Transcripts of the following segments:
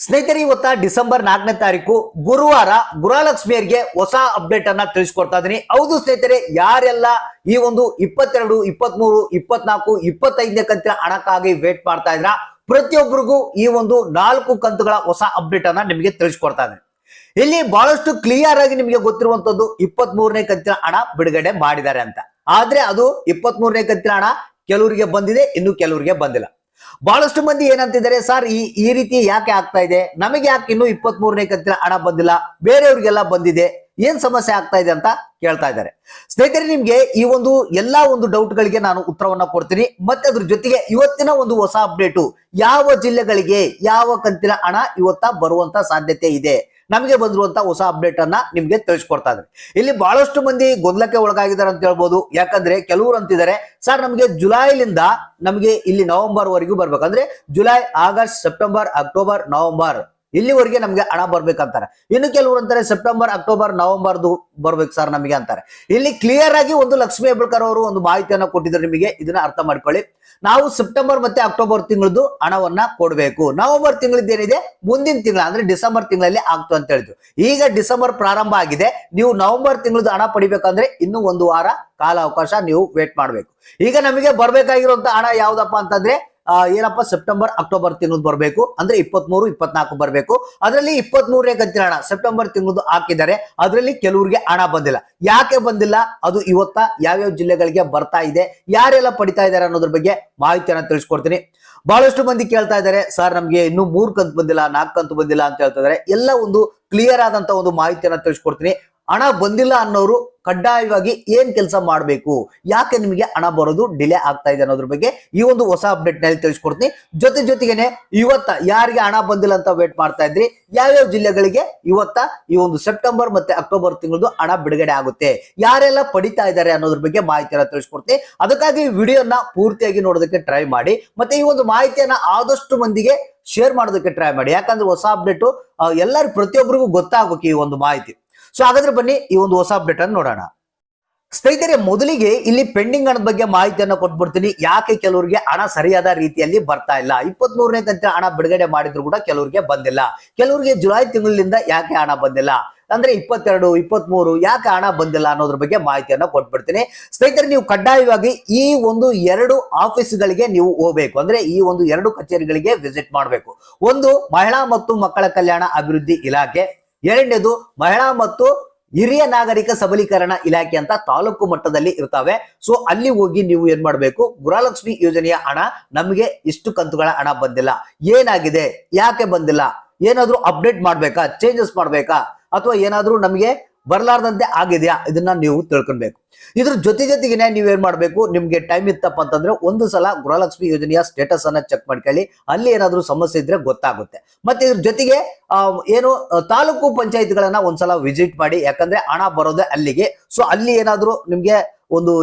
ಸ್ನೇಹಿತರೆ, ಇವತ್ತ ಡಿಸೆಂಬರ್ 4ನೇ ತಾರೀಕು ಗುರುವಾರ ಗೃಹಲಕ್ಷ್ಮಿಯರಿಗೆ ಹೊಸ ಅಪ್ಡೇಟ್ ಅನ್ನ ತಿಳಿಸ್ಕೊಡ್ತಾ ಇದೀನಿ. ಹೌದು ಸ್ನೇಹಿತರೆ, ಯಾರೆಲ್ಲ ಈ ಒಂದು 22, 23, 24, 25ನೇ ಕಂತಿನ ಹಣಕ್ಕಾಗಿ ವೇಟ್ ಮಾಡ್ತಾ ಇದ್ರ ಪ್ರತಿಯೊಬ್ಬರಿಗೂ ಈ ಒಂದು 4 ಕಂತುಗಳ ಹೊಸ ಅಪ್ಡೇಟ್ ಅನ್ನ ನಿಮಗೆ ತಿಳಿಸ್ಕೊಡ್ತಾ ಇದ್ದೀನಿ. ಇಲ್ಲಿ ಬಹಳಷ್ಟು ಕ್ಲಿಯರ್ ಆಗಿ ನಿಮಗೆ ಗೊತ್ತಿರುವಂತದ್ದು 23ನೇ ಕಂತಿನ ಹಣ ಬಿಡುಗಡೆ ಮಾಡಿದ್ದಾರೆ ಅಂತ. ಆದ್ರೆ ಅದು 23ನೇ ಕಂತಿನ ಹಣ ಕೆಲವರಿಗೆ ಬಂದಿದೆ, ಇನ್ನು ಕೆಲವರಿಗೆ ಬಂದಿಲ್ಲ. ಬಹಳಷ್ಟು ಮಂದಿ ಏನಂತಿದ್ದಾರೆ, ಸರ್ ಈ ರೀತಿ ಯಾಕೆ ಆಗ್ತಾ ಇದೆ, ನಮಗೆ ಯಾಕೆ ಇನ್ನು 23ನೇ ಕಂತಿನ ಹಣ ಬಂದಿಲ್ಲ, ಬೇರೆಯವ್ರಿಗೆಲ್ಲ ಬಂದಿದೆ, ಏನ್ ಸಮಸ್ಯೆ ಆಗ್ತಾ ಇದೆ ಅಂತ ಕೇಳ್ತಾ ಇದ್ದಾರೆ. ಸ್ನೇಹಿತರೆ, ನಿಮ್ಗೆ ಈ ಒಂದು ಎಲ್ಲಾ ಒಂದು ಡೌಟ್ ಗಳಿಗೆ ನಾನು ಉತ್ತರವನ್ನ ಕೊಡ್ತೀನಿ. ಮತ್ತೆ ಅದ್ರ ಜೊತೆಗೆ ಇವತ್ತಿನ ಒಂದು ಹೊಸ ಅಪ್ಡೇಟು ಯಾವ ಜಿಲ್ಲೆಗಳಿಗೆ ಯಾವ ಕಂತಿನ ಹಣ ಇವತ್ತ ಬರುವಂತ ಸಾಧ್ಯತೆ ಇದೆ, ನಮಗೆ ಬಂದಿರುವಂತ ಹೊಸ ಅಪ್ಡೇಟ್ ಅನ್ನ ನಿಮ್ಗೆ ತಿಳಿಸ್ಕೊಡ್ತಾ ಇದ್ದಾರೆ. ಇಲ್ಲಿ ಬಹಳಷ್ಟು ಮಂದಿ ಗೊಂದಲಕ್ಕೆ ಒಳಗಾಗಿದ್ದಾರೆ ಅಂತ ಹೇಳ್ಬೋದು. ಯಾಕಂದ್ರೆ ಕೆಲವರು ಅಂತಿದ್ದಾರೆ, ಸರ್ ನಮಗೆ ಜುಲೈಲಿಂದ ನಮಗೆ ಇಲ್ಲಿ ನವೆಂಬರ್ ವರೆಗೂ ಬರ್ಬೇಕು, ಅಂದ್ರೆ July, August, September, October, November ಇಲ್ಲಿವರೆಗೆ ನಮ್ಗೆ ಹಣ ಬರ್ಬೇಕಂತಾರೆ. ಇನ್ನು ಕೆಲವರು ಅಂತಾರೆ ಸೆಪ್ಟೆಂಬರ್, ಅಕ್ಟೋಬರ್, ನವೆಂಬರ್ದು ಬರ್ಬೇಕು ಸರ್ ನಮಗೆ ಅಂತಾರೆ. ಇಲ್ಲಿ ಕ್ಲಿಯರ್ ಆಗಿ ಒಂದು ಲಕ್ಷ್ಮೀ ಹೆಬ್ಬಾಳ್ಕರ್ ಅವರು ಒಂದು ಮಾಹಿತಿಯನ್ನ ಕೊಟ್ಟಿದ್ದಾರೆ ನಿಮಗೆ. ಇದನ್ನ ಅರ್ಥ ಮಾಡ್ಕೊಳ್ಳಿ. ನಾವು ಸೆಪ್ಟೆಂಬರ್ ಮತ್ತೆ ಅಕ್ಟೋಬರ್ ತಿಂಗಳದ್ದು ಹಣವನ್ನ ಕೊಡಬೇಕು. ನವೆಂಬರ್ ತಿಂಗಳದ್ದು ಏನಿದೆ ಮುಂದಿನ ತಿಂಗಳ ಅಂದ್ರೆ ಡಿಸೆಂಬರ್ ತಿಂಗಳಲ್ಲಿ ಆಗ್ತು ಅಂತ ಹೇಳಿದ್ರು. ಈಗ ಡಿಸೆಂಬರ್ ಪ್ರಾರಂಭ ಆಗಿದೆ. ನೀವು ನವೆಂಬರ್ ತಿಂಗಳದ್ದು ಹಣ ಪಡಿಬೇಕಂದ್ರೆ ಇನ್ನು 1 ವಾರ ಕಾಲಾವಕಾಶ ನೀವು ವೇಟ್ ಮಾಡ್ಬೇಕು. ಈಗ ನಮಗೆ ಬರ್ಬೇಕಾಗಿರುವಂತ ಹಣ ಯಾವ್ದಪ್ಪ ಅಂತಂದ್ರೆ ಏನಪ್ಪ, ಸೆಪ್ಟೆಂಬರ್, ಅಕ್ಟೋಬರ್ ತಿಂಗಳು ಬರಬೇಕು, ಅಂದ್ರೆ 23, 24 ಬರಬೇಕು. ಅದರಲ್ಲಿ 23ನೇ ಕಂತಿನ ಹಣ ಸೆಪ್ಟೆಂಬರ್ ತಿಂಗಳು ಹಾಕಿದ್ದಾರೆ. ಅದರಲ್ಲಿ ಕೆಲವರಿಗೆ ಹಣ ಬಂದಿಲ್ಲ. ಯಾಕೆ ಬಂದಿಲ್ಲ, ಅದು ಇವತ್ತ ಯಾವ್ಯಾವ ಜಿಲ್ಲೆಗಳಿಗೆ ಬರ್ತಾ ಇದೆ, ಯಾರೆಲ್ಲ ಪಡಿತಾ ಇದ್ದಾರೆ ಅನ್ನೋದ್ರ ಬಗ್ಗೆ ಮಾಹಿತಿಯನ್ನ ತಿಳಿಸ್ಕೊಡ್ತೀನಿ. ಬಹಳಷ್ಟು ಮಂದಿ ಕೇಳ್ತಾ ಇದ್ದಾರೆ, ಸರ್ ನಮ್ಗೆ ಇನ್ನು 3 ಕಂತು ಬಂದಿಲ್ಲ, 4 ಕಂತು ಬಂದಿಲ್ಲ ಅಂತ ಹೇಳ್ತಾ ಇದ್ದಾರೆ. ಎಲ್ಲ ಒಂದು ಕ್ಲಿಯರ್ ಆದಂತ ಒಂದು ಮಾಹಿತಿಯನ್ನ ತಿಳಿಸ್ಕೊಡ್ತೀನಿ. ಹಣ ಬಂದಿಲ್ಲ ಅನ್ನೋರು ಕಡ್ಡಾಯವಾಗಿ ಏನ್ ಕೆಲಸ ಮಾಡಬೇಕು, ಯಾಕೆ ನಿಮಗೆ ಹಣ ಬರೋದು ಡಿಲೇ ಆಗ್ತಾ ಇದೆ ಅನ್ನೋದ್ರ ಬಗ್ಗೆ ಈ ಒಂದು ಹೊಸ ಅಪ್ಡೇಟ್ ನಲ್ಲಿ ತಿಳಿಸ್ಕೊಡ್ತೀನಿ. ಜೊತೆಗೇನೆ ಇವತ್ತ ಯಾರಿಗೆ ಹಣ ಬಂದಿಲ್ಲ ಅಂತ ವೇಟ್ ಮಾಡ್ತಾ ಇದ್ರಿ, ಯಾವ್ಯಾವ ಜಿಲ್ಲೆಗಳಿಗೆ ಇವತ್ತ ಈ ಒಂದು ಸೆಪ್ಟೆಂಬರ್ ಮತ್ತೆ ಅಕ್ಟೋಬರ್ ತಿಂಗಳದು ಹಣ ಬಿಡುಗಡೆ ಆಗುತ್ತೆ, ಯಾರೆಲ್ಲ ಪಡಿತಾ ಇದ್ದಾರೆ ಅನ್ನೋದ್ರ ಬಗ್ಗೆ ಮಾಹಿತಿಯನ್ನ ತಿಳಿಸ್ಕೊಡ್ತೀನಿ. ಅದಕ್ಕಾಗಿ ವಿಡಿಯೋನ ಪೂರ್ತಿಯಾಗಿ ನೋಡೋದಕ್ಕೆ ಟ್ರೈ ಮಾಡಿ. ಮತ್ತೆ ಈ ಒಂದು ಮಾಹಿತಿಯನ್ನ ಆದಷ್ಟು ಮಂದಿಗೆ ಶೇರ್ ಮಾಡೋದಕ್ಕೆ ಟ್ರೈ ಮಾಡಿ. ಯಾಕಂದ್ರೆ ಹೊಸ ಅಪ್ಡೇಟ್ ಎಲ್ಲರೂ ಪ್ರತಿಯೊಬ್ಬರಿಗೂ ಗೊತ್ತಾಗಬೇಕು ಈ ಒಂದು ಮಾಹಿತಿ. ಸೊ ಹಾಗಾದ್ರೆ ಬನ್ನಿ ಈ ಒಂದು ಹೊಸ ಅಪ್ಡೇಟ್ ಅನ್ನು ನೋಡೋಣ. ಸ್ನೇಹಿತರೆ, ಮೊದಲಿಗೆ ಇಲ್ಲಿ ಪೆಂಡಿಂಗ್ ಹಣದ ಬಗ್ಗೆ ಮಾಹಿತಿಯನ್ನು ಕೊಟ್ಬಿಡ್ತೀನಿ. ಯಾಕೆ ಕೆಲವರಿಗೆ ಹಣ ಸರಿಯಾದ ರೀತಿಯಲ್ಲಿ ಬರ್ತಾ ಇಲ್ಲ, 23ನೇ ಕಂತಿನ ಹಣ ಬಿಡುಗಡೆ ಮಾಡಿದ್ರು ಕೂಡ ಕೆಲವರಿಗೆ ಬಂದಿಲ್ಲ. ಕೆಲವರಿಗೆ ಜುಲೈ ತಿಂಗಳಿಂದ ಯಾಕೆ ಹಣ ಬಂದಿಲ್ಲ, ಅಂದ್ರೆ 22, 23 ಯಾಕೆ ಹಣ ಬಂದಿಲ್ಲ ಅನ್ನೋದ್ರ ಬಗ್ಗೆ ಮಾಹಿತಿಯನ್ನ ಕೊಟ್ಬಿಡ್ತೀನಿ. ಸ್ನೇಹಿತರೆ, ನೀವು ಕಡ್ಡಾಯವಾಗಿ ಈ ಒಂದು 2 ಆಫೀಸ್ಗಳಿಗೆ ನೀವು ಹೋಗ್ಬೇಕು. ಅಂದ್ರೆ ಈ ಒಂದು 2 ಕಚೇರಿಗಳಿಗೆ ವಿಸಿಟ್ ಮಾಡಬೇಕು. ಒಂದು ಮಹಿಳಾ ಮತ್ತು ಮಕ್ಕಳ ಕಲ್ಯಾಣ ಅಭಿವೃದ್ಧಿ ಇಲಾಖೆ, ಎರಡನೇದು ಮಹಿಳಾ ಮತ್ತು ಹಿರಿಯ ನಾಗರಿಕ ಸಬಲೀಕರಣ ಇಲಾಖೆ ಅಂತ ತಾಲೂಕು ಮಟ್ಟದಲ್ಲಿ ಇರ್ತವೆ. ಸೊ ಅಲ್ಲಿ ಹೋಗಿ ನೀವು ಏನ್ ಮಾಡ್ಬೇಕು, ಗೃಹಲಕ್ಷ್ಮಿ ಯೋಜನೆಯ ಹಣ ನಮಗೆ ಇಷ್ಟು ಕಂತುಗಳ ಹಣ ಬಂದಿಲ್ಲ, ಏನಾಗಿದೆ, ಯಾಕೆ ಬಂದಿಲ್ಲ, ಏನಾದ್ರೂ ಅಪ್ಡೇಟ್ ಮಾಡ್ಬೇಕಾ, ಚೇಂಜಸ್ ಮಾಡ್ಬೇಕಾ, ಅಥವಾ ಏನಾದ್ರೂ ನಮಗೆ ಬರ್ಲಾರ್ದಂತೆ ಆಗಿದೆಯಾ, ಇದನ್ನ ನೀವು ತಿಳ್ಕೊಳ್ಬೇಕು. ಇದ್ರ ಜೊತೆಗೇನೆ ನೀವೇನ್ ಮಾಡ್ಬೇಕು, ನಿಮ್ಗೆ ಟೈಮ್ ಇತ್ತಪ್ಪ ಅಂತಂದ್ರೆ ಒಂದು ಸಲ ಗೃಹಲಕ್ಷ್ಮಿ ಯೋಜನೆಯ ಸ್ಟೇಟಸ್ ಅನ್ನ ಚೆಕ್ ಮಾಡ್ಕೊಳ್ಳಿ. ಅಲ್ಲಿ ಏನಾದ್ರೂ ಸಮಸ್ಯೆ ಇದ್ರೆ ಗೊತ್ತಾಗುತ್ತೆ. ಮತ್ತೆ ಇದ್ರ ಜೊತೆಗೆ ಏನು ತಾಲೂಕು ಪಂಚಾಯತ್ಗಳನ್ನ ಒಂದ್ಸಲ ವಿಸಿಟ್ ಮಾಡಿ. ಯಾಕಂದ್ರೆ ಹಣ ಬರೋದೇ ಅಲ್ಲಿಗೆ. ಸೊ ಅಲ್ಲಿ ಏನಾದ್ರೂ ನಿಮ್ಗೆ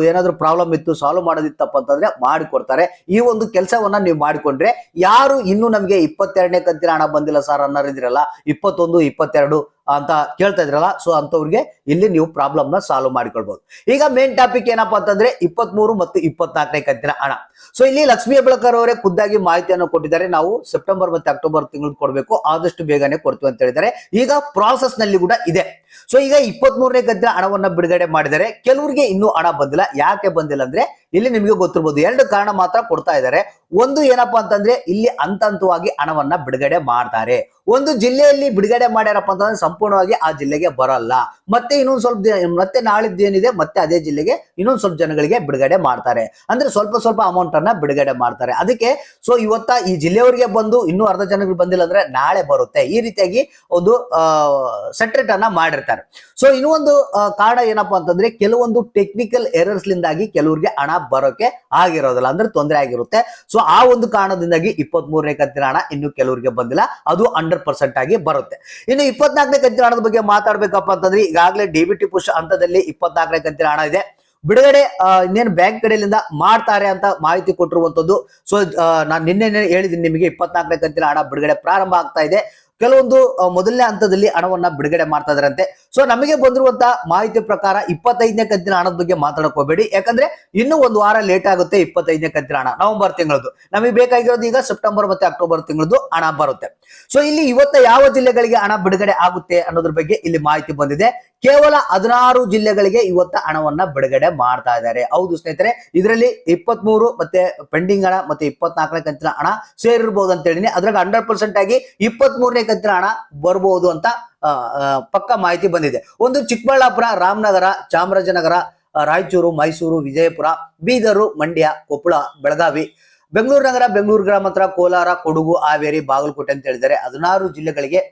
ಏನಾದ್ರೂ ಪ್ರಾಬ್ಲಮ್ ಇತ್ತು, ಸಾಲ್ವ್ ಮಾಡೋದಿತ್ತಪ್ಪ ಅಂತಂದ್ರೆ ಮಾಡಿಕೊಡ್ತಾರೆ. ಈ ಒಂದು ಕೆಲಸವನ್ನ ನೀವು ಮಾಡಿಕೊಂಡ್ರೆ, ಯಾರು ಇನ್ನು ನಮ್ಗೆ 22ನೇ ಕಂತಿನ ಹಣ ಬಂದಿಲ್ಲ ಸರ್ ಅನ್ನೋರಿದ್ರಲ್ಲ, 21, 22 ಅಂತ ಕೇಳ್ತಾ ಇದ್ರಲ್ಲ, ಸೊ ಅಂತವ್ರಿಗೆ ಇಲ್ಲಿ ನೀವು ಪ್ರಾಬ್ಲಮ್ ನ ಸಾಲ್ವ್ ಮಾಡಿಕೊಳ್ಬಹುದು. ಈಗ ಮೇನ್ ಟಾಪಿಕ್ ಏನಪ್ಪಾ ಅಂತಂದ್ರೆ 23 ಮತ್ತು 24ನೇ ಕಂತಿನ ಹಣ. ಸೊ ಇಲ್ಲಿ ಲಕ್ಷ್ಮೀ ಹೆಬ್ಬಾಳ್ಕರ್ ಅವರೇ ಖುದ್ದಾಗಿ ಮಾಹಿತಿಯನ್ನು ಕೊಟ್ಟಿದ್ದಾರೆ. ನಾವು ಸೆಪ್ಟೆಂಬರ್ ಮತ್ತೆ ಅಕ್ಟೋಬರ್ ತಿಂಗಳು ಕೊಡಬೇಕು, ಆದಷ್ಟು ಬೇಗನೆ ಕೊಡ್ತೀವಿ ಅಂತ ಹೇಳಿದ್ದಾರೆ. ಈಗ ಪ್ರಾಸೆಸ್ ನಲ್ಲಿ ಕೂಡ ಇದೆ. ಸೊ ಈಗ 23ನೇ ಕಂತಿನ ಹಣವನ್ನ ಬಿಡುಗಡೆ ಮಾಡಿದ್ದಾರೆ. ಕೆಲವರಿಗೆ ಇನ್ನೂ ಹಣ ಬಂದಿಲ್ಲ. ಯಾಕೆ ಬಂದಿಲ್ಲ ಅಂದ್ರೆ ಇಲ್ಲಿ ನಿಮಗೆ ಗೊತ್ತಿರಬಹುದು, 2 ಕಾರಣ ಮಾತ್ರ ಕೊಡ್ತಾ ಇದ್ದಾರೆ. ಒಂದು ಏನಪ್ಪಾ ಅಂತಂದ್ರೆ ಇಲ್ಲಿ ಹಂತವಾಗಿ ಹಣವನ್ನ ಬಿಡುಗಡೆ ಮಾಡ್ತಾರೆ. ಒಂದು ಜಿಲ್ಲೆಯಲ್ಲಿ ಬಿಡುಗಡೆ ಮಾಡ್ಯಾರಪ್ಪ ಅಂತಂದ್ರೆ ಸಂಪೂರ್ಣವಾಗಿ ಆ ಜಿಲ್ಲೆಗೆ ಬರಲ್ಲ. ಮತ್ತೆ ಇನ್ನೊಂದು ಸ್ವಲ್ಪ ಮತ್ತೆ ನಾಳಿದ್ದು ಏನಿದೆ ಮತ್ತೆ ಅದೇ ಜಿಲ್ಲೆಗೆ ಇನ್ನೊಂದು ಸ್ವಲ್ಪ ಜನಗಳಿಗೆ ಬಿಡುಗಡೆ ಮಾಡ್ತಾರೆ. ಅಂದ್ರೆ ಸ್ವಲ್ಪ ಅಮೌಂಟ್ ಅನ್ನ ಬಿಡುಗಡೆ ಮಾಡ್ತಾರೆ. ಅದಕ್ಕೆ ಸೊ ಇವತ್ತ ಈ ಜಿಲ್ಲೆಯವರಿಗೆ ಬಂದು ಇನ್ನೂ ಅರ್ಧ ಜನಗಳಿಗೆ ಬಂದಿಲ್ಲ ಅಂದ್ರೆ ನಾಳೆ ಬರುತ್ತೆ. ಈ ರೀತಿಯಾಗಿ ಒಂದು ಸೆಟ್ರೇಟ್ ಅನ್ನ ಮಾಡಿರ್ತಾರೆ. ಸೊ ಇನ್ನೊಂದು ಕಾರಣ ಏನಪ್ಪಾ ಅಂತಂದ್ರೆ ಕೆಲವೊಂದು ಟೆಕ್ನಿಕಲ್ ಎರರ್ಸ್ ಲಿಂದಾಗಿ ಕೆಲವರಿಗೆ ಹಣ ಬರೋಕೆ ಆಗಿರೋದಿಲ್ಲ, ಅಂದ್ರೆ ತೊಂದರೆ ಆಗಿರುತ್ತೆ. ಸೊ ಆ ಒಂದು ಕಾರಣದಿಂದಾಗಿ 23ನೇ ಕಂತಿನ ಹಣ ಇನ್ನು ಕೆಲವರಿಗೆ ಬಂದಿಲ್ಲ. ಅದು 100% ಆಗಿ ಬರುತ್ತೆ. ಇನ್ನು 24ನೇ ಕಂತಿನ ಹಣದ ಬಗ್ಗೆ ಮಾತಾಡ್ಬೇಕಪ್ಪ ಅಂತಂದ್ರೆ ಈಗಾಗಲೇ ಡಿಬಿಟಿ ಪುಷ್ ಹಂತದಲ್ಲಿ 24ನೇ ಕಂತಿನ ಹಣ ಇದೆ. ಬಿಡುಗಡೆ ಇನ್ನೇನು ಬ್ಯಾಂಕ್ ಕಡೆಯಿಂದ ಮಾಡ್ತಾರೆ ಅಂತ ಮಾಹಿತಿ ಕೊಟ್ಟಿರುವಂತದ್ದು. ಸೊ ನಾನು ನಿನ್ನೆ ಹೇಳಿದ್ದೀನಿ ನಿಮಗೆ, 24ನೇ ಕಂತಿನ ಹಣ ಬಿಡುಗಡೆ ಪ್ರಾರಂಭ ಆಗ್ತಾ ಇದೆ. ಕೆಲವೊಂದು ಮೊದಲನೇ ಹಂತದಲ್ಲಿ ಹಣವನ್ನ ಬಿಡುಗಡೆ ಮಾಡ್ತಾ ಇದಾರಂತೆ. ಸೊ ನಮಗೆ ಬಂದಿರುವಂತ ಮಾಹಿತಿ ಪ್ರಕಾರ 25ನೇ ಕಂತಿನ ಹಣದ ಬಗ್ಗೆ ಮಾತಾಡಕ್ ಹೋಗಬೇಡಿ, ಯಾಕಂದ್ರೆ ಇನ್ನೂ ಒಂದು ವಾರ ಲೇಟ್ ಆಗುತ್ತೆ 25ನೇ ಕಂತಿನ ಹಣ ನವೆಂಬರ್ ತಿಂಗಳದ್ದು. ನಮಗೆ ಬೇಕಾಗಿರೋದು ಈಗ ಸೆಪ್ಟೆಂಬರ್ ಮತ್ತೆ ಅಕ್ಟೋಬರ್ ತಿಂಗಳದ್ದು ಹಣ ಬರುತ್ತೆ. ಸೊ ಇಲ್ಲಿ ಇವತ್ತ ಯಾವ ಜಿಲ್ಲೆಗಳಿಗೆ ಹಣ ಬಿಡುಗಡೆ ಆಗುತ್ತೆ ಅನ್ನೋದ್ರ ಬಗ್ಗೆ ಇಲ್ಲಿ ಮಾಹಿತಿ ಬಂದಿದೆ. ಕೇವಲ 16 ಜಿಲ್ಲೆಗಳಿಗೆ ಇವತ್ತ ಹಣವನ್ನ ಬಿಡುಗಡೆ ಮಾಡ್ತಾ ಇದ್ದಾರೆ. ಹೌದು ಸ್ನೇಹಿತರೆ, ಇದರಲ್ಲಿ 23 ಮತ್ತೆ ಪೆಂಡಿಂಗ್ ಹಣ ಮತ್ತೆ 24ನೇ ಕಂತಿನ ಹಣ ಸೇರಿರ್ಬಹುದು ಅಂತ ಹೇಳಿನಿ. ಅದ್ರಾಗ 100% ಆಗಿ 23ನೇ ಕಂತಿನ ಹಣ ಬರ್ಬಹುದು ಅಂತ ಪಕ್ಕ ಮಾಹಿತಿ ಬಂದಿದೆ. ಒಂದು ಚಿಕ್ಕಬಳ್ಳಾಪುರ, ರಾಮನಗರ, ಚಾಮರಾಜನಗರ, ರಾಯಚೂರು, ಮೈಸೂರು, ವಿಜಯಪುರ, ಬೀದರು, ಮಂಡ್ಯ, ಕೊಪ್ಪಳ, ಬೆಳಗಾವಿ, ಬೆಂಗಳೂರು ನಗರ, ಬೆಂಗಳೂರು ಗ್ರಾಮಾಂತರ, ಕೋಲಾರ, ಕೊಡಗು, ಹಾವೇರಿ, ಬಾಗಲಕೋಟೆ ಅಂತ ಹೇಳಿದ್ದಾರೆ. 16 ಜಿಲ್ಲೆಗಳಿಗೆ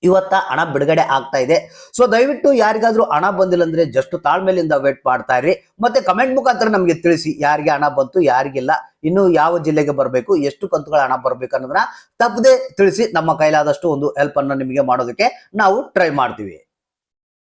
ಇವತ್ತ ಹಣ ಬಿಡುಗಡೆ ಆಗ್ತಾ ಇದೆ. ಸೊ ದಯವಿಟ್ಟು ಯಾರಿಗಾದ್ರೂ ಹಣ ಬಂದಿಲ್ಲ ಅಂದ್ರೆ ಜಸ್ಟ್ ತಾಳ್ಮೆಲಿಂದ ವೇಟ್ ಮಾಡ್ತಾ ಇರಿ. ಮತ್ತೆ ಕಮೆಂಟ್ ಮುಖಾಂತರ ನಮಗೆ ತಿಳಿಸಿ ಯಾರಿಗೆ ಹಣ ಬಂತು, ಯಾರಿಗಿಲ್ಲ, ಇನ್ನು ಯಾವ ಜಿಲ್ಲೆಗೆ ಬರಬೇಕು, ಎಷ್ಟು ಕಂತುಗಳ ಹಣ ಬರ್ಬೇಕು ಅನ್ನೋದನ್ನ ತಪ್ಪದೆ ತಿಳಿಸಿ. ನಮ್ಮ ಕೈಲಾದಷ್ಟು ಒಂದು ಹೆಲ್ಪ್ ಅನ್ನು ನಿಮಗೆ ಮಾಡೋದಕ್ಕೆ ನಾವು ಟ್ರೈ ಮಾಡ್ತೀವಿ.